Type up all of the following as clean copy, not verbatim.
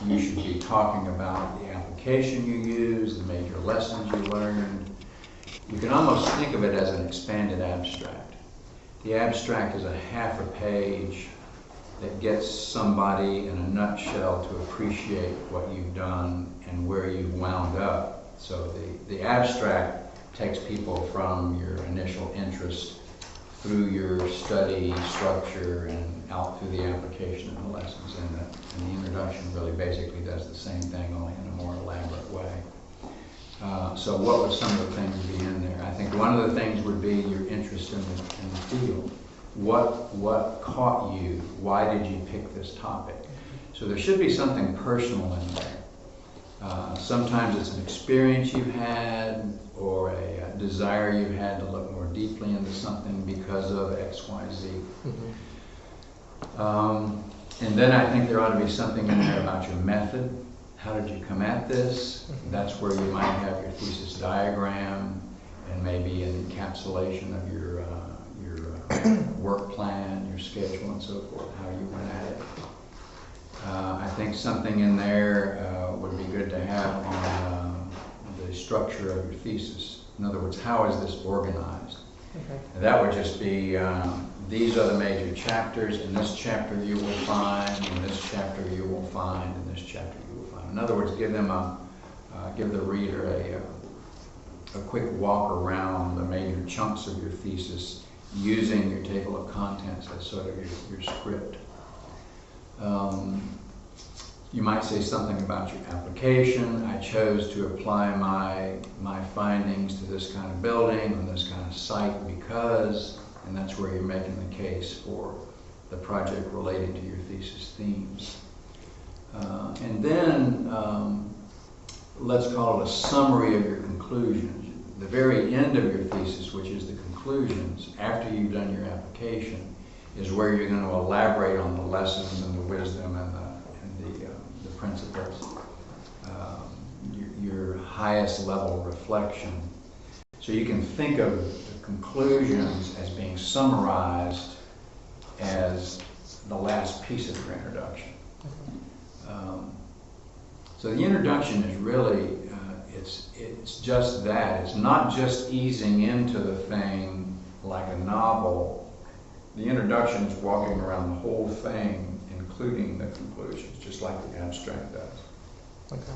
You should be talking about the application you use, the major lessons you learned. You can almost think of it as an expanded abstract. The abstract is a half a page that gets somebody in a nutshell to appreciate what you've done and where you've wound up. So the abstract takes people from your initial interest through your study structure and out through the application of the lessons. And the introduction really basically does the same thing, only in a more elaborate way. So what would some of the things be in there? I think one of the things would be your interest in the field. What caught you? Why did you pick this topic? So there should be something personal in there. Sometimes it's an experience you've had or a desire you've had to look more deeply into something because of X, Y, Z. And then I think there ought to be something in there about your method. How did you come at this? That's where you might have your thesis diagram and maybe an encapsulation of your work plan, your schedule, and so forth, how you went at it. I think something in there would be good to have on the structure of your thesis. In other words, how is this organized? Okay. And that would just be, these are the major chapters. In this chapter you will find, in this chapter you will find, in this chapter you will find. In other words, give the reader a quick walk around the major chunks of your thesis using your table of contents as sort of your script. You might say something about your application. I chose to apply my findings to this kind of building on this kind of site because, and that's where you're making the case for the project relating to your thesis themes. And then let's call it a summary of your conclusions. The very end of your thesis, which is the conclusions, after you've done your application, is where you're going to elaborate on the lessons and the wisdom and the principles, your highest level reflection. So you can think of the conclusions as being summarized as the last piece of your introduction. So the introduction is really, it's just that. It's not just easing into the thing like a novel. The introduction is walking around the whole thing, including the conclusions, just like the abstract does. Okay.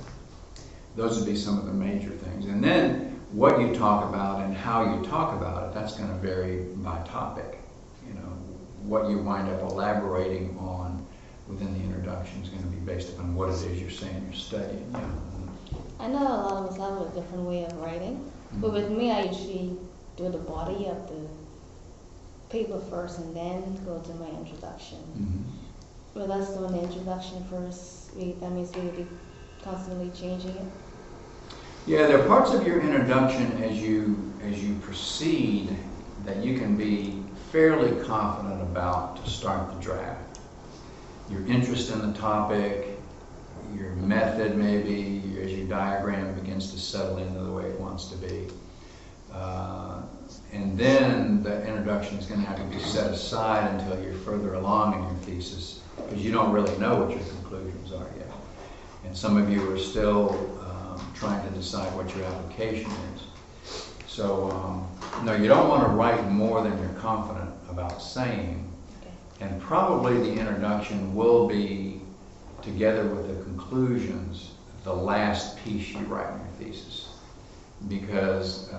Those would be some of the major things. And then what you talk about and how you talk about it, that's going to vary by topic. You know, what you wind up elaborating on within the introduction is going to be based upon what it is you're saying you're studying. Yeah. I know a lot of us have a different way of writing, but with me, I usually do the body of the paper first and then go to my introduction. With us doing the introduction first, that means we will be constantly changing it. Yeah, there are parts of your introduction as you proceed that you can be fairly confident about to start the draft. Your interest in the topic, your method maybe, as your diagram begins to settle into the way it wants to be. And then the introduction is going to have to be set aside until you're further along in your thesis, because you don't really know what your conclusions are yet. And some of you are still trying to decide what your application is. So, no, you don't want to write more than you're confident about saying. Okay. And probably the introduction will be, together with the conclusions, the last piece you write in your thesis. Because,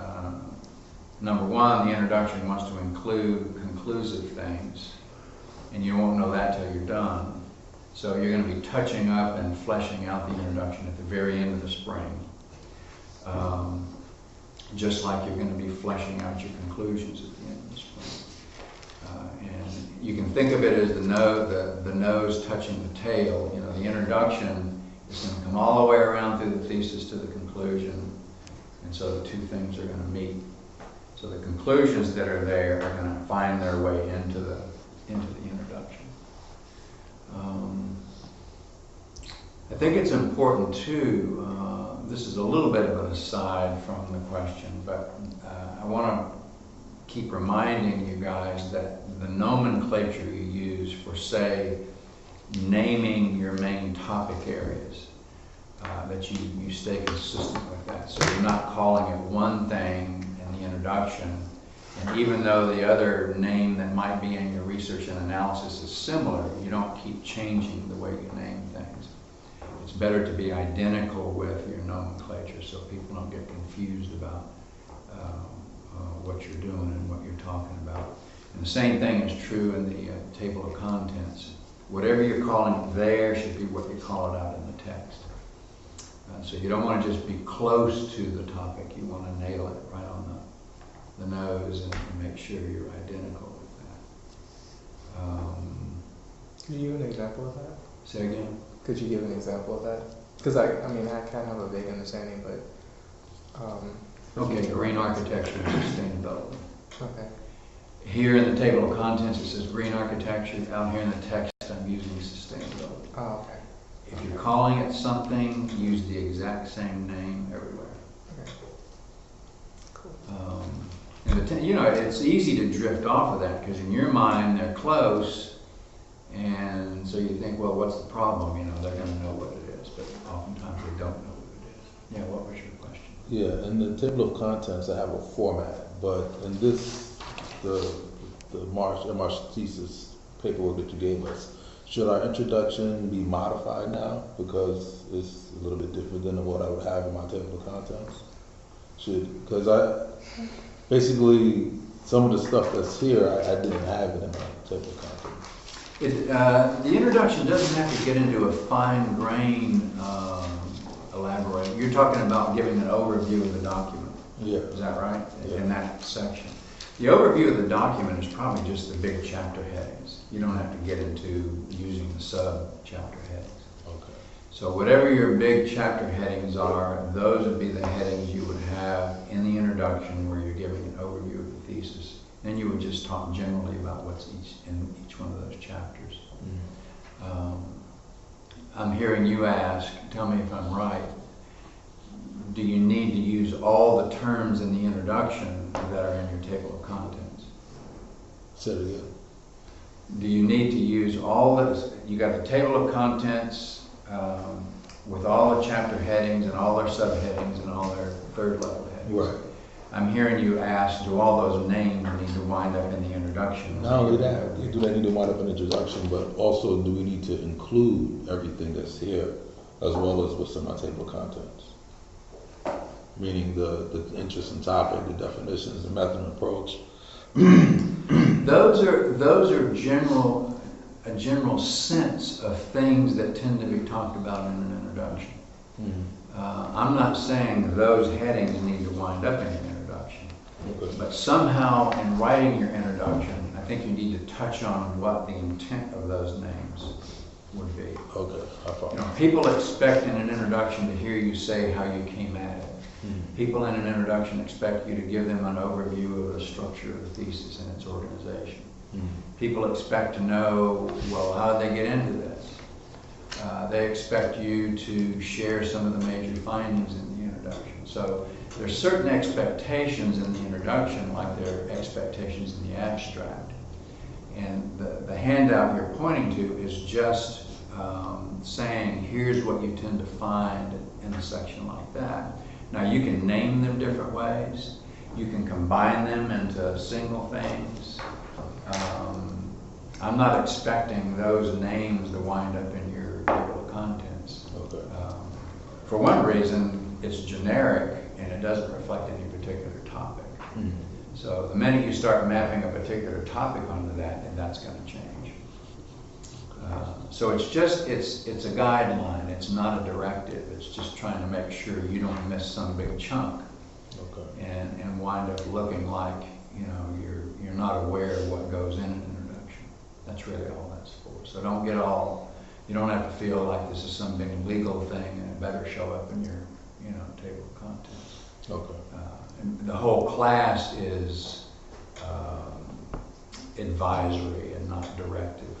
number one, the introduction wants to include conclusive things, and you won't know that till you're done. So you're going to be touching up and fleshing out the introduction at the very end of the spring. Just like you're going to be fleshing out your conclusions at the end of the spring. And you can think of it as the nose touching the tail. You know, the introduction is going to come all the way around through the thesis to the conclusion, and so the two things are going to meet. So the conclusions that are there are going to find their way into the introduction. I think it's important too, this is a little bit of an aside from the question, but I want to keep reminding you guys that the nomenclature you use for, say, naming your main topic areas, that you stay consistent with that. So you're not calling it one thing in the introduction, and even though the other name that might be in your research and analysis is similar, you don't keep changing the way you name things. It's better to be identical with your nomenclature so people don't get confused about what you're doing and what you're talking about. And the same thing is true in the table of contents. Whatever you're calling it there should be what you call it out in the text. So you don't want to just be close to the topic. You want to nail it right on the nose and make sure you're identical with that. Could you give an example of that? Say again? Could you give an example of that? Because I kind of have a vague understanding, but. Okay, green architecture and sustainability. Okay. Here in the table of contents it says green architecture. Out here in the text I'm using sustainability. Oh, okay. If you're calling it something, use the exact same name everywhere. Okay. Cool. And it's easy to drift off of that because in your mind they're close, and so you think, well, what's the problem? They're going to know what it is, but oftentimes they don't know what it is. Yeah, what was your question? Yeah, in the table of contents, I have a format, but in this, the March thesis paperwork that you gave us, should our introduction be modified now because it's a little bit different than what I would have in my table of contents? Because basically some of the stuff that's here, I didn't have it in my table of contents. The introduction doesn't have to get into a fine-grained elaborate. You're talking about giving an overview of the document. Yeah. Is that right? Yeah. In that section. The overview of the document is probably just the big chapter headings. You don't have to get into using the sub-chapter headings. Okay. So whatever your big chapter headings are, those would be the headings you would have in the introduction where you're giving an overview of the thesis. Then you would just talk generally about what's in each one of those chapters. Mm-hmm. I'm hearing you ask, tell me if I'm right, do you need to use all the terms in the introduction that are in your table of contents? Say it again. Do you need to use all this? You got the table of contents with all the chapter headings and all their subheadings and all their third level headings. Right. I'm hearing you ask, do all those names need to wind up in the introduction? Not only that, do they need to wind up in the introduction, but also do we need to include everything that's here as well as what's in my table of contents? Meaning the interest and topic, the definitions, the method and approach. Those are a general sense of things that tend to be talked about in an introduction. Mm-hmm. I'm not saying those headings need to wind up in your introduction, okay. But somehow in writing your introduction, I think you need to touch on what the intent of those names would be. Okay, I follow. People expect in an introduction to hear you say how you came at it. Mm-hmm. People in an introduction expect you to give them an overview of the structure of the thesis and its organization. Mm-hmm. People expect to know, well, how did they get into this? They expect you to share some of the major findings in the introduction. So there's certain expectations in the introduction, like there are expectations in the abstract. And the handout you're pointing to is just saying, here's what you tend to find in a section like that. Now you can name them different ways. You can combine them into single things. I'm not expecting those names to wind up in your table of contents. Okay. For one reason, it's generic and it doesn't reflect any particular topic. Mm-hmm. So the minute you start mapping a particular topic onto that, then that's going to change. So it's a guideline. It's not a directive. It's just trying to make sure you don't miss some big chunk. Okay. And wind up looking like you're not aware of what goes in an introduction. That's really all that's for. So you don't have to feel like this is some big legal thing and it better show up in your table of contents. Okay. And the whole class is advisory and not directive.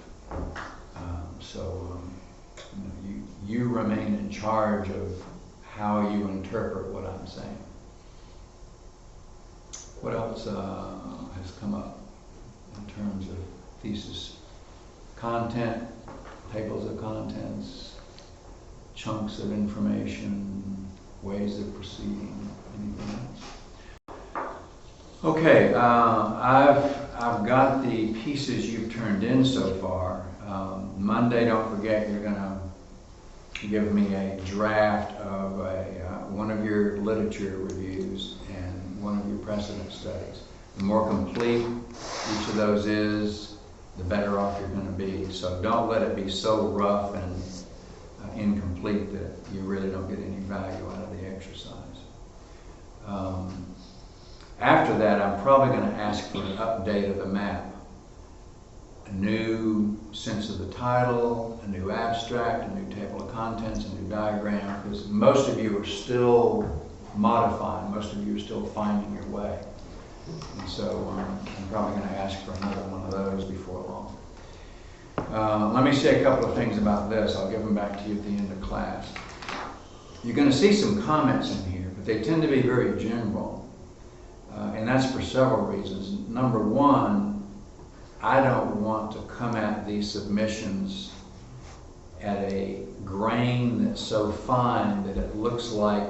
So you remain in charge of how you interpret what I'm saying. What else has come up in terms of thesis content, tables of contents, chunks of information, ways of proceeding, anything else? Okay, I've got the pieces you've turned in so far. Monday, don't forget, you're gonna give me a draft of one of your literature reviews and one of your precedent studies. The more complete each of those is, the better off you're gonna be. So don't let it be so rough and incomplete that you really don't get any value out of the exercise. After that, I'm probably going to ask for an update of the map. A new sense of the title, a new abstract, a new table of contents, a new diagram, because most of you are still modifying, most of you are still finding your way. And so I'm probably going to ask for another one of those before long. Let me say a couple of things about this. I'll give them back to you at the end of class. You're going to see some comments in here, but they tend to be very general. And that's for several reasons. Number one, I don't want to come at these submissions at a grain that's so fine that it looks like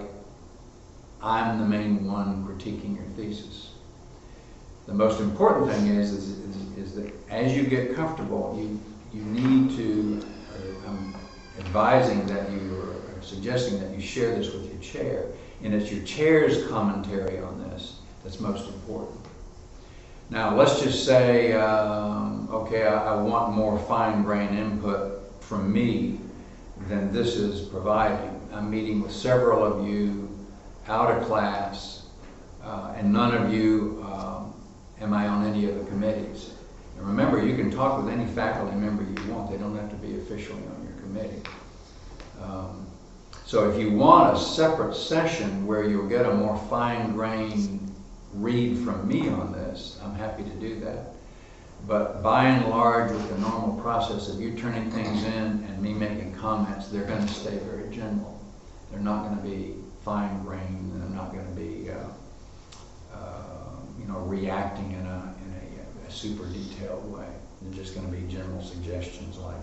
I'm the main one critiquing your thesis. The most important thing is that as you get comfortable, you need to, I'm advising that you are suggesting that you share this with your chair, and it's your chair's commentary on this that's most important. Now let's just say, okay, I want more fine-grained input from me than this is providing. I'm meeting with several of you out of class, and none of you am I on any of the committees. And remember, you can talk with any faculty member you want. They don't have to be officially on your committee. So if you want a separate session where you'll get a more fine-grained read from me on this, I'm happy to do that. But by and large, with the normal process of you turning things in and me making comments, they're going to stay very general. They're not going to be fine-grained, and they're not going to be reacting in a super detailed way. They're just going to be general suggestions like,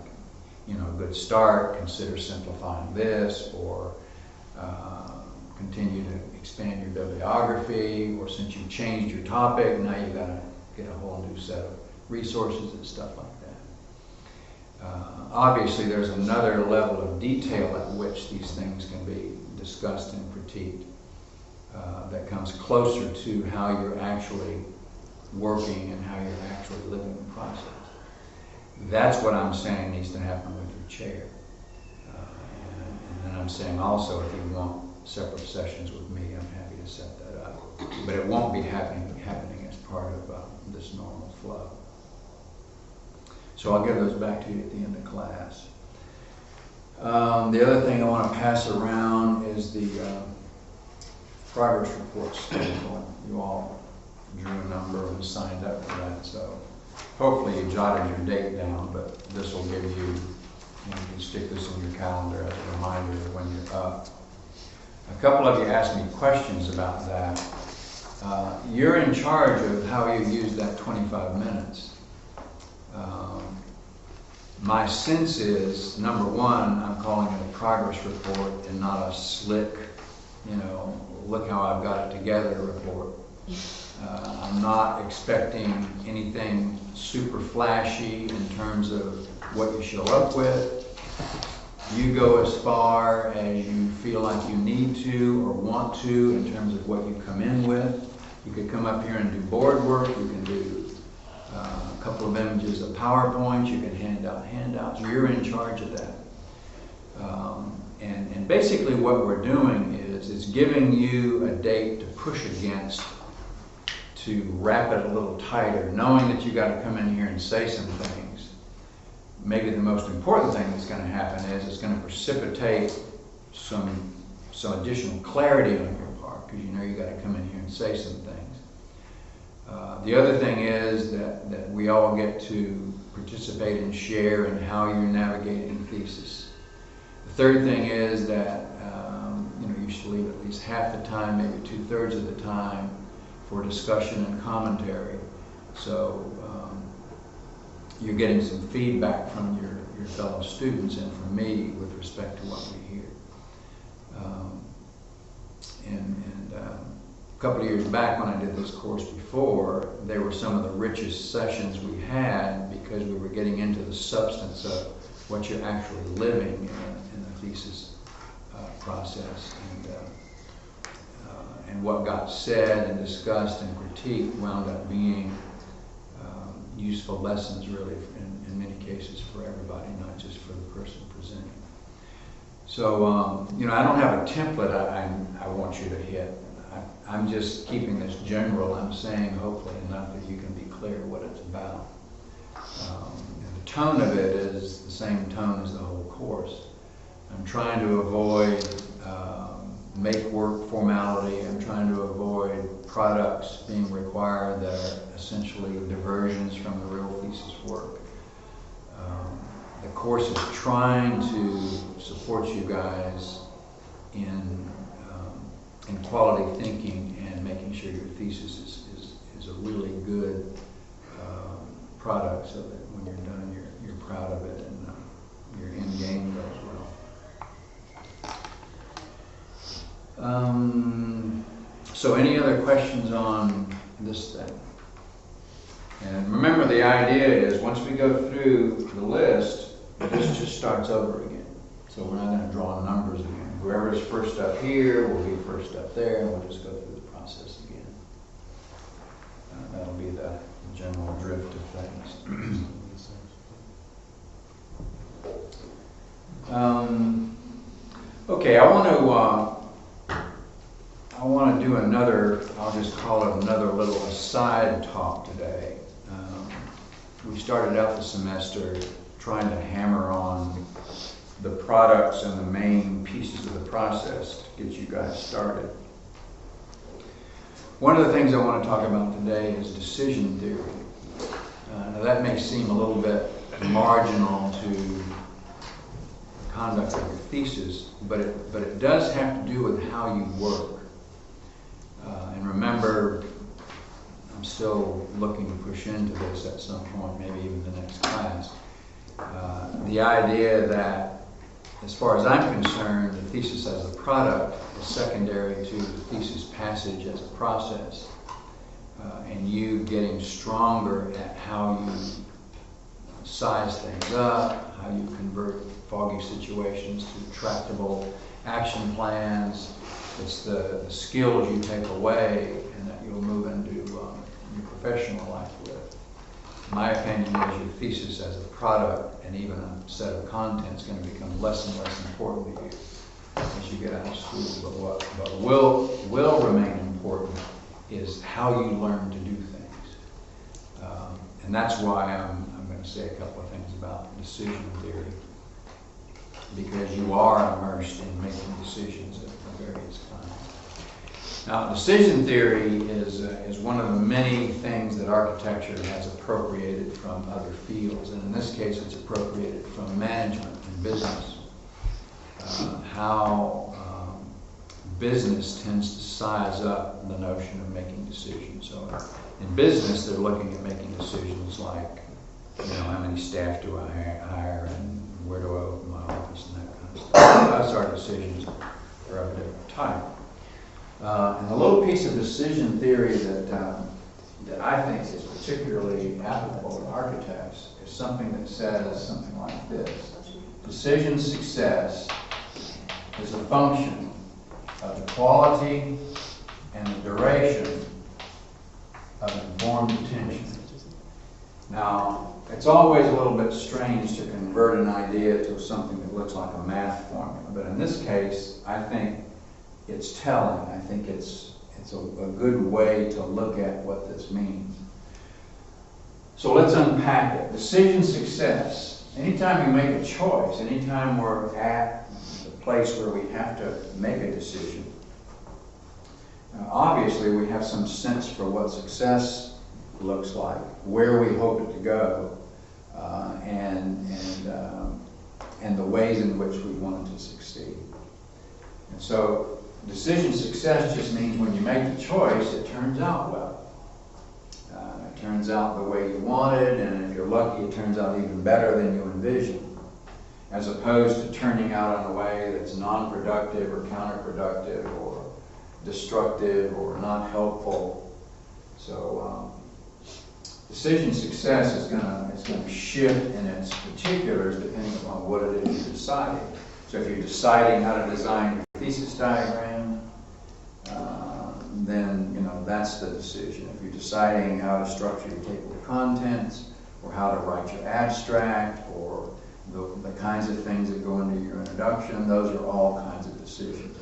good start, consider simplifying this, or continue to expand your bibliography, or since you changed your topic, now you've got to get a whole new set of resources and stuff like that. Obviously, there's another level of detail at which these things can be discussed and critiqued that comes closer to how you're actually working and how you're actually living the process. That's what I'm saying needs to happen with your chair. And then I'm saying also, if you want separate sessions with me, I'm happy to set that up. But it won't be happening as part of this normal flow. So I'll give those back to you at the end of class. The other thing I want to pass around is the progress report schedule. You all drew a number and signed up for that, so hopefully you jotted your date down, but this will give you, you can stick this in your calendar as a reminder of when you're up. A couple of you asked me questions about that. You're in charge of how you use that 25 minutes. My sense is, number one, I'm calling it a progress report and not a slick, look how I've got it together report. I'm not expecting anything super flashy in terms of what you show up with. You go as far as you feel like you need to or want to in terms of what you come in with. You could come up here and do board work. You can do a couple of images of PowerPoint. You can hand out handouts. You're in charge of that. And basically what we're doing is giving you a date to push against, to wrap it a little tighter, knowing that you got to come in here and say some things. Maybe the most important thing that's going to happen is it's going to precipitate some additional clarity on your part, because you got to come in here and say some things. The other thing is that we all get to participate and share in how you're navigating thesis. The third thing is that you should leave at least half the time, maybe 2/3 of the time, for discussion and commentary. So you're getting some feedback from your fellow students and from me with respect to what we hear. A couple of years back when I did this course before, they were some of the richest sessions we had because we were getting into the substance of what you're actually living in the thesis process. And what got said and discussed and critiqued wound up being useful lessons really in many cases for everybody, not just for the person presenting. So, I don't have a template I want you to hit. I'm just keeping this general. I'm saying hopefully enough that you can be clear what it's about. And the tone of it is the same tone as the whole course. I'm trying to avoid make work formality. I'm trying to avoid products being required that are essentially diversions from the real thesis work. The course is trying to support you guys in quality thinking and making sure your thesis is a really good product, so that when you're done, you're proud of it and your end game goes well. So any other questions on this thing? And remember, the idea is once we go through the list, this just starts over again. So we're not going to draw numbers again. Whoever's first up here will be first up there, and we'll just go through the process again. That'll be the general drift of things. Okay, I want to do another, I'll just call it another little aside talk today. We started out the semester trying to hammer on the products and the main pieces of the process to get you guys started. One of the things I want to talk about today is decision theory. Now that may seem a little bit marginal to the conduct of your thesis, but it does have to do with how you work. And remember, I'm still looking to push into this at some point, maybe even the next class. The idea that, as far as I'm concerned, the thesis as a product is secondary to the thesis passage as a process. And you getting stronger at how you size things up, how you convert foggy situations to tractable action plans. It's the skills you take away and that you'll move into your professional life with. My opinion is your thesis as a product and even a set of content is going to become less and less important to you as you get out of school. But what will remain important is how you learn to do things. And that's why I'm going to say a couple of things about decision theory, because you are immersed in making decisions at various times. Now, decision theory is one of the many things that architecture has appropriated from other fields, and in this case it's appropriated from management and business. How business tends to size up the notion of making decisions. So in business they're looking at making decisions like, how many staff do I hire and where do I open my office and that kind of stuff. Those are decisions are of a different type. And the little piece of decision theory that I think is particularly applicable to architects is something that says something like this. Decision success is a function of the quality and the duration of informed attention. Now, it's always a little bit strange to convert an idea to something that looks like a math formula, but in this case, I think it's telling. I think it's a good way to look at what this means. So let's unpack it. Decision success. Anytime you make a choice, anytime we're at the place where we have to make a decision, obviously we have some sense for what success looks like, where we hope it to go, and the ways in which we want it to succeed. And so decision success just means when you make the choice, it turns out well. It turns out the way you wanted, and if you're lucky, it turns out even better than you envisioned, as opposed to turning out in a way that's non-productive or counterproductive or destructive or not helpful. So decision success is going to shift in its particulars depending upon what it is you're deciding. So if you're deciding how to design your thesis diagram, then that's the decision. If you're deciding how to structure your table of contents, or how to write your abstract, or the kinds of things that go into your introduction, those are all kinds of decisions.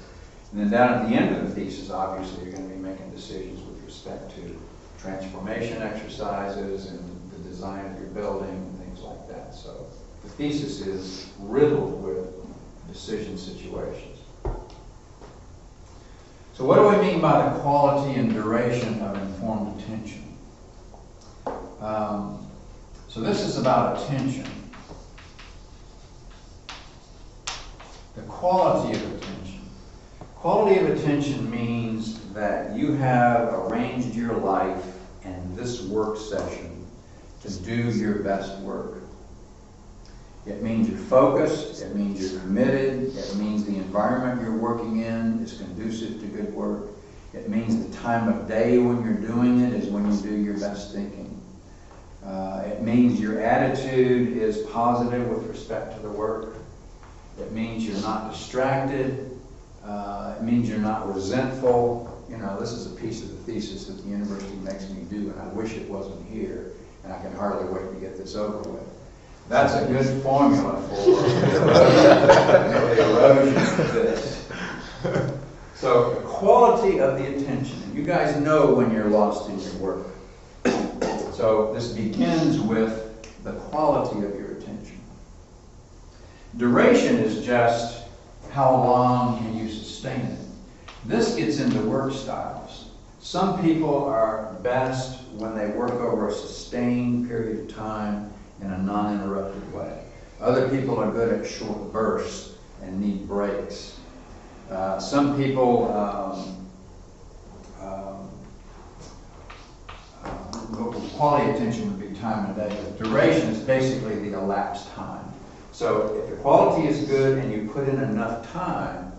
And then down at the end of the thesis, obviously, you're going to be making decisions with respect to transformation exercises and the design of your building and things like that. So the thesis is riddled with decision situations. So what do I mean by the quality and duration of informed attention? So this is about attention. The quality of attention. Quality of attention means that you have arranged your life and this work session to do your best work. It means you're focused, it means you're committed, it means the environment you're working in is conducive to good work. It means the time of day when you're doing it is when you do your best thinking. It means your attitude is positive with respect to the work. It means you're not distracted. It means you're not resentful. This is a piece of the thesis that the university makes me do, and I wish it wasn't here, and I can hardly wait to get this over with. That's a good formula for the erosion of this. So the quality of the attention. And you guys know when you're lost in your work. So this begins with the quality of your attention. Duration is just how long can you sustain it. This gets into work styles. Some people are best when they work over a sustained period of time in a non-interrupted way. Other people are good at short bursts and need breaks. Some people, quality attention would be time of day. But duration is basically the elapsed time. So if the quality is good and you put in enough time,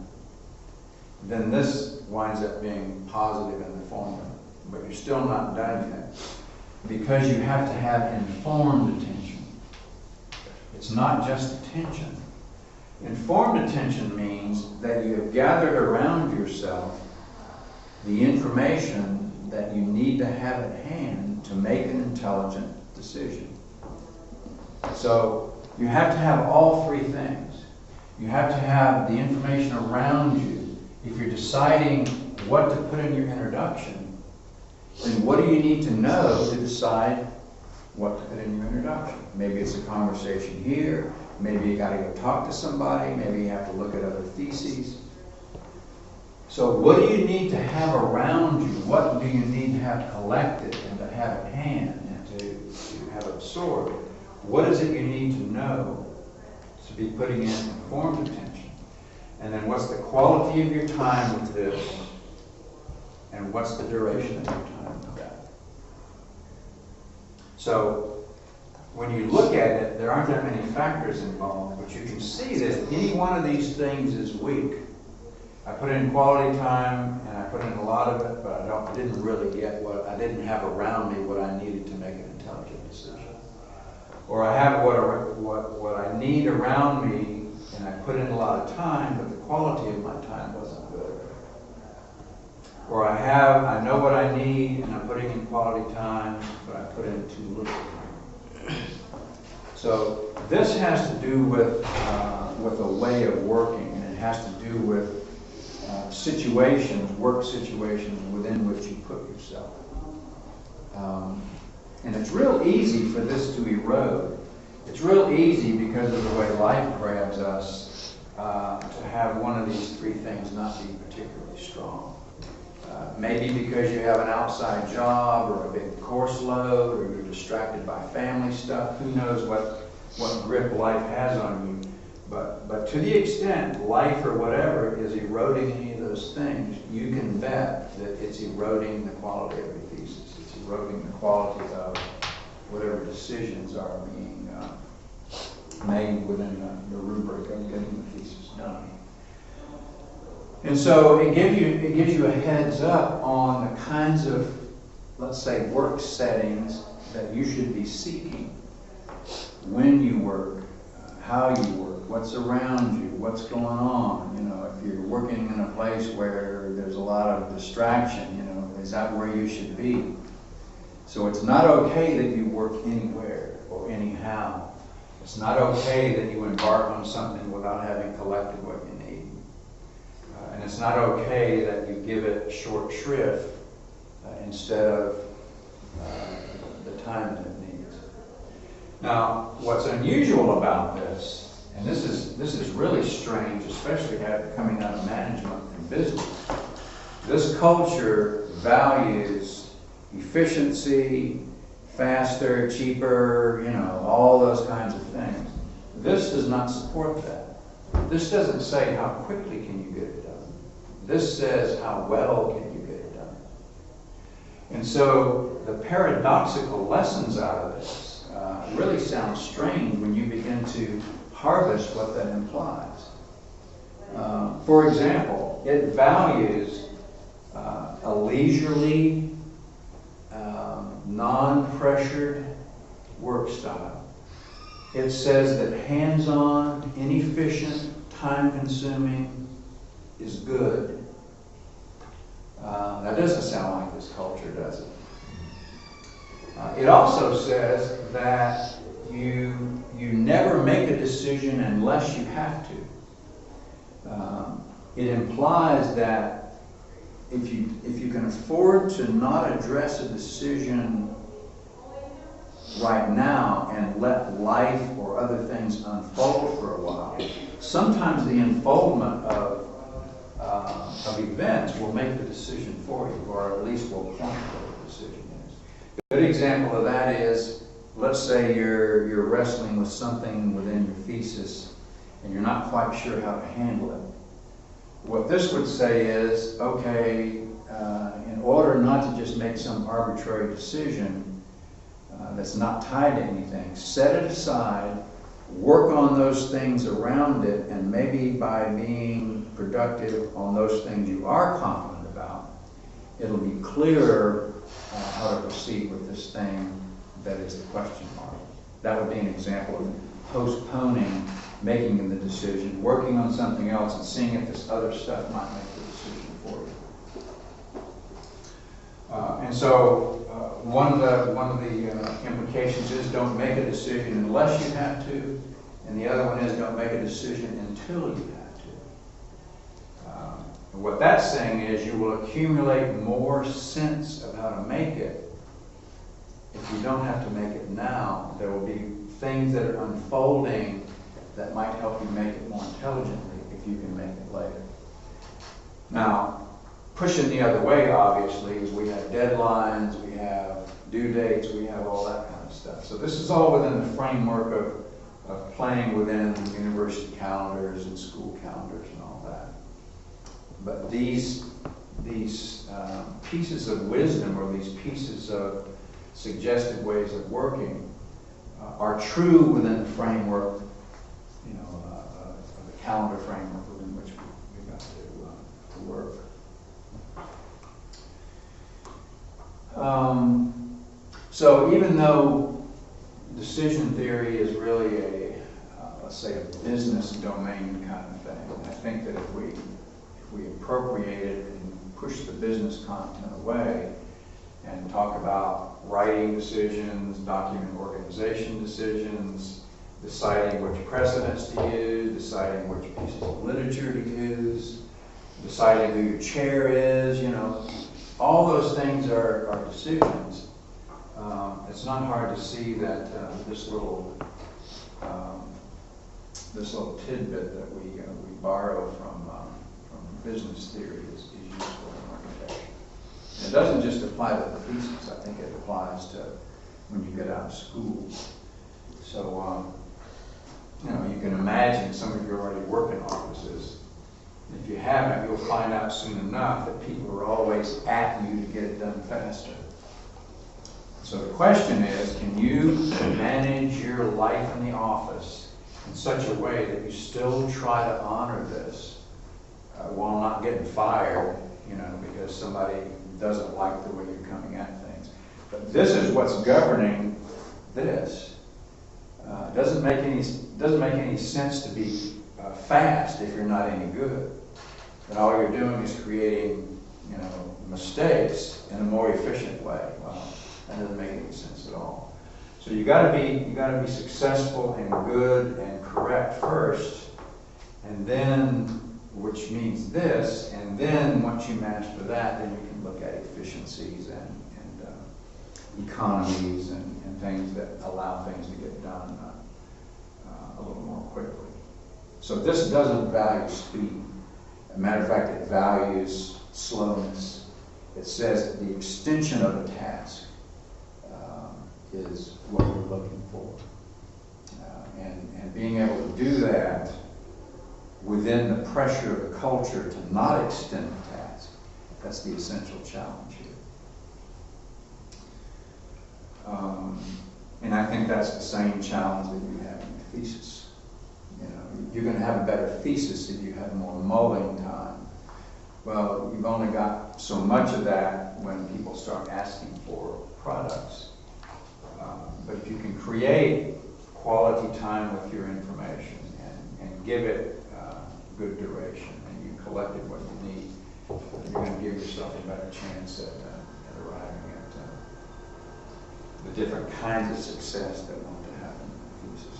then this winds up being positive in the formula. But you're still not done yet, because you have to have informed attention. It's not just attention. Informed attention means that you have gathered around yourself the information that you need to have at hand to make an intelligent decision. So you have to have all three things. You have to have the information around you. If you're deciding what to put in your introduction, then what do you need to know to decide what to put in your introduction? Maybe it's a conversation here. Maybe you got to go talk to somebody. Maybe you have to look at other theses. So what do you need to have around you? What do you need to have collected and to have at hand and to have absorbed? What is it you need to know to be putting in informed attention? And then what's the quality of your time with this? And what's the duration of your time with that? So when you look at it, there aren't that many factors involved, but you can see that any one of these things is weak. I put in quality time, and I put in a lot of it, but I didn't really get I didn't have around me what I needed to make an intelligent decision. Or I have what I need around me, and I put in a lot of time, but the quality of my time wasn't good. Or I know what I need, and I'm putting in quality time, but I put in too little time. So this has to do with a way of working, and it has to do with situations, work situations within which you put yourself. And it's real easy for this to erode. It's real easy because of the way life grabs us to have one of these three things not be particularly strong. Maybe because you have an outside job or a big course load, or you're distracted by family stuff. Who knows what grip life has on you. But to the extent life or whatever is eroding any of those things, you can bet that it's eroding the quality of your thesis. It's eroding the quality of whatever decisions are being made within the rubric of getting the thesis done. And so it gives you a heads up on the kinds of, let's say, work settings that you should be seeking. When you work, how you work, what's around you, what's going on. You know, if you're working in a place where there's a lot of distraction, you know, is that where you should be? So it's not okay that you work anywhere or anyhow. It's not okay that you embark on something without having collected what you need. And it's not okay that you give it short shrift instead of the time that it needs. Now, what's unusual about this, and this is really strange, especially coming out of management and business, this culture values efficiency, faster, cheaper, you know, all those kinds of things. This does not support that. This doesn't say how quickly can you get it done. This says how well can you get it done. And so the paradoxical lessons out of this really sound strange when you begin to harvest what that implies. For example, it values a leisurely, non-pressured work style. It says that hands-on, inefficient, time-consuming is good. That doesn't sound like this culture, does it? It also says that you never make a decision unless you have to. It implies that if you can afford to not address a decision right now and let life or other things unfold for a while, sometimes the unfoldment of events will make the decision for you, or at least will point what the decision is. A good example of that is, let's say you're wrestling with something within your thesis and you're not quite sure how to handle it. What this would say is, okay, in order not to just make some arbitrary decision that's not tied to anything, set it aside, work on those things around it, and maybe by being productive on those things you are confident about, it'll be clearer how to proceed with this thing that is the question mark. That would be an example of postponing making the decision, working on something else, and seeing if this other stuff might make the decision for you. And so one of the implications is don't make a decision unless you have to, and the other one is don't make a decision until you have to. And what that's saying is you will accumulate more sense of how to make it. If you don't have to make it now, there will be things that are unfolding that might help you make it more intelligently if you can make it later. Now, pushing the other way, obviously, is we have deadlines, we have due dates, we have all that kind of stuff. So this is all within the framework of playing within university calendars and school calendars and all that. But these pieces of wisdom, or these pieces of suggested ways of working, are true within the framework, of the calendar framework within which we got to work. So even though decision theory is really let's say a business domain kind of thing, I think that if we appropriate it and push the business content away and talk about writing decisions, document organization decisions, deciding which precedents to use, deciding which pieces of literature to use, deciding who your chair is, all those things are decisions. It's not hard to see that this little tidbit that we borrow from business theory is useful in architecture. And it doesn't just apply to the thesis. I think it applies to when you get out of school. So you can imagine some of you already work in offices. If you haven't, you'll find out soon enough that people are always at you to get it done faster. So the question is, can you manage your life in the office in such a way that you still try to honor this while not getting fired, you know, because somebody doesn't like the way you're coming at things. But this is what's governing this. Doesn't make any sense to be fast if you're not any good. And all you're doing is creating, you know, mistakes in a more efficient way. Well, that doesn't make any sense at all. So you got to be successful and good and correct first, and then, which means this, and then once you master that, then you can look at efficiencies and economies and things that allow things to get done a little more quickly. So this doesn't value speed. As a matter of fact, it values slowness. It says the extension of the task is what we're looking for. And being able to do that within the pressure of the culture to not extend the task, that's the essential challenge here. And I think that's the same challenge that you have in your thesis. You know, you're going to have a better thesis if you have more mulling time. Well, you've only got so much of that when people start asking for products. But if you can create quality time with your information and give it good duration, and you collected what you need, you're going to give yourself a better chance at arriving at the different kinds of success that want to happen in the thesis.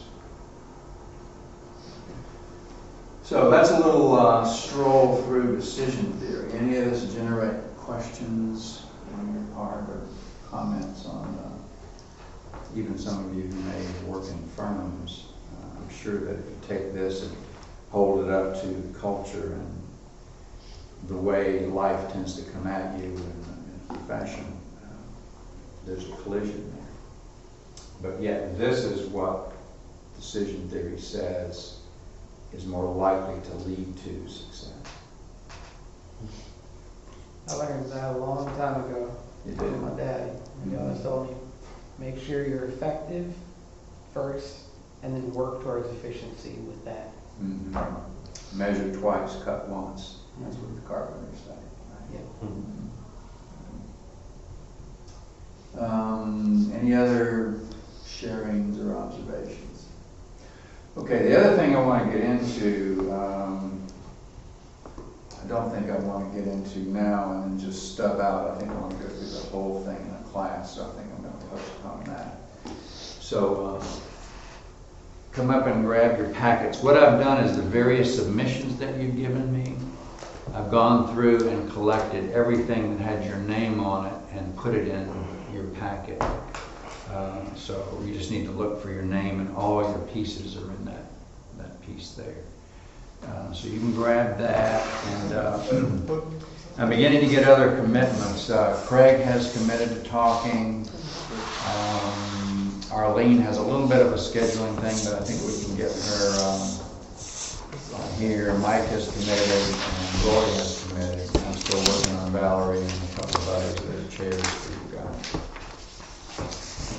So that's a little stroll through decision theory. Any of this generate questions on your part or comments on even some of you who may work in firms? I'm sure that if you take this and hold it up to the culture and the way life tends to come at you in a fashion, there's a collision there. But yet this is what decision theory says is more likely to lead to success. I learned that a long time ago from my dad. He always told me, make sure you're effective first and then work towards efficiency with that. Mm-hmm. Measure twice, cut once. That's what the carpenters say. Right? Yeah. Any other sharings or observations? Okay, the other thing I want to get into, I don't think I want to get into now and then just stub out. I think I want to go through the whole thing in a class, so I think I'm going to postpone that. So come up and grab your packets. What I've done is the various submissions that you've given me, I've gone through and collected everything that had your name on it and put it in your packet. So you just need to look for your name, and all your pieces are in that piece there. So you can grab that, and I'm beginning to get other commitments. Craig has committed to talking. Arlene has a little bit of a scheduling thing, but I think we can get her here. Mike has committed, and Roy has committed. I'm still working on Valerie and a couple of others that are chairs for you guys.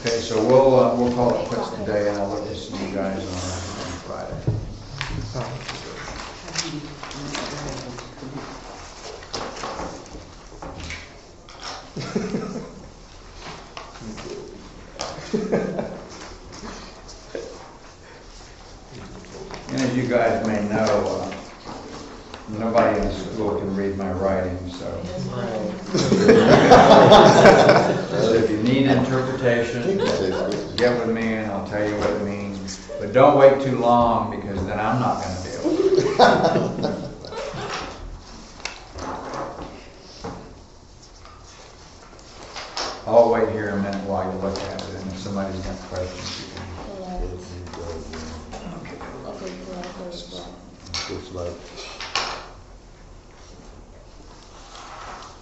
Okay, so we'll call it quits today, and I'll look to see you guys on Friday. And as you guys may know, nobody in the school can read my writing, so if you need interpretation, get with me and I'll tell you what it means. But don't wait too long, because then I'm not going to be able to. I'll wait here a minute while you look at it, and if somebody's got questions, you can. It's like,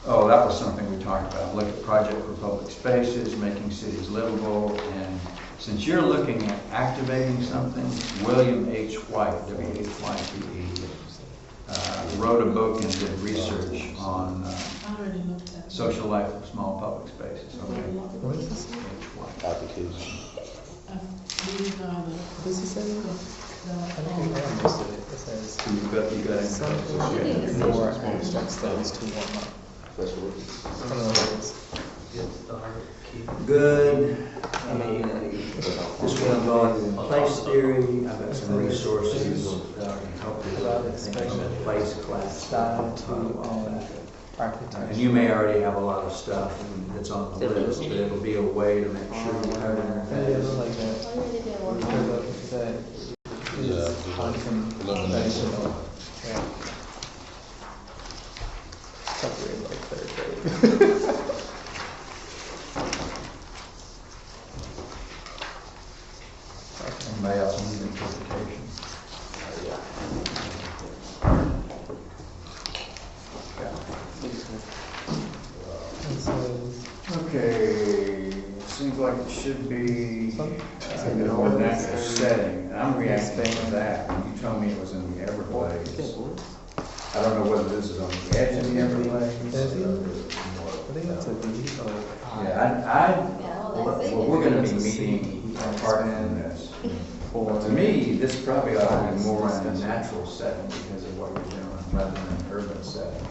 Oh, that was something we talked about. Look at project for public spaces, making cities livable, and since you're looking at activating something, William H. White, W-H-Y-T-E, wrote a book and did research on I already looked at it. social life of small public spaces. Okay. What is this? Application. These are What does it say? I think I the, understood it. It says You got something more abstract studies to warm up. I don't know what it is. Good. I mean, This one's on place theory. I've got some resources that can help you with things on place class. style to And architecture. you may already have a lot of stuff that's on the list, but it'll be a way to make sure you cover Yeah, it it. looks like that. I already did work For on the, it. that Yeah, is elimination. unconventional. Yeah. Something like third grade. Anybody else need interpretation? It says, Okay, seems like it should be a more natural setting. And I'm reacting to that. When you told me it was in the Everglades. I don't know whether this is on the edge of the Everglades. Is it? I think that's a V or I. Yeah, all that big. Well, we're gonna be meeting apart from this. To me, this probably ought to be more in a natural setting because of what you're doing, rather than an urban setting.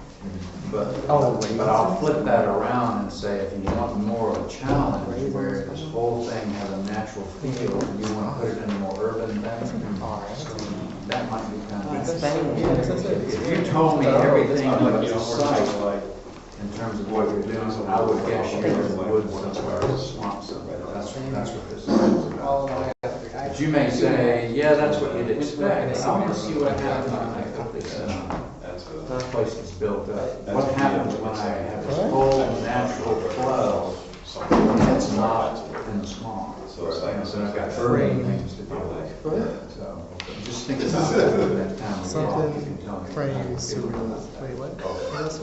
But I'll flip that around and say, if you want more of a challenge where this whole thing has a natural feel, and you want to put it in a more urban thing, that might be kind of. If you told me everything was a site, in terms of what you're doing, I would guess you're in the woods somewhere, or a swamp somewhere. That's what this is about. But you may say, yeah, that's what you'd expect. I want to see what happens when I put this place is built up. What happens when I have this whole natural flow that's not in the swamp? So I've got terrain things to do with. So just think about that time. You can tell Something me. frames to, wait, what? What else?